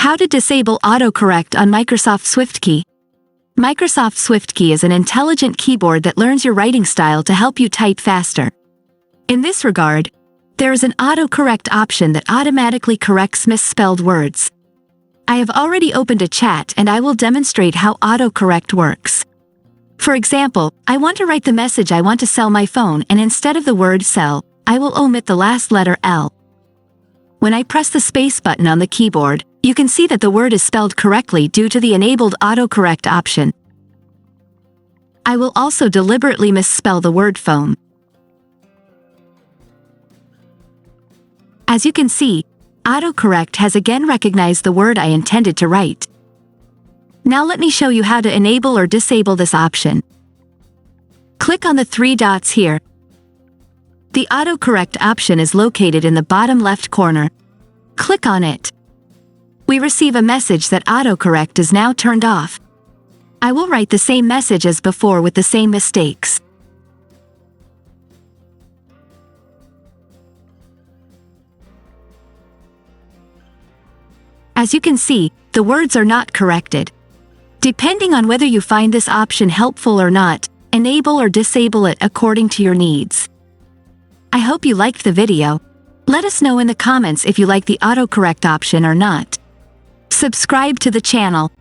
How to disable autocorrect on Microsoft SwiftKey. Microsoft SwiftKey is an intelligent keyboard that learns your writing style to help you type faster. In this regard, there is an autocorrect option that automatically corrects misspelled words. I have already opened a chat and I will demonstrate how autocorrect works. For example, I want to write the message I want to sell my phone, and instead of the word sell, I will omit the last letter L. When I press the space button on the keyboard, you can see that the word is spelled correctly due to the enabled autocorrect option. I will also deliberately misspell the word phone. As you can see, autocorrect has again recognized the word I intended to write. Now let me show you how to enable or disable this option. Click on the three dots here. The autocorrect option is located in the bottom left corner. Click on it. We receive a message that autocorrect is now turned off. I will write the same message as before with the same mistakes. As you can see, the words are not corrected. Depending on whether you find this option helpful or not, enable or disable it according to your needs. I hope you liked the video. Let us know in the comments if you like the autocorrect option or not. Subscribe to the channel.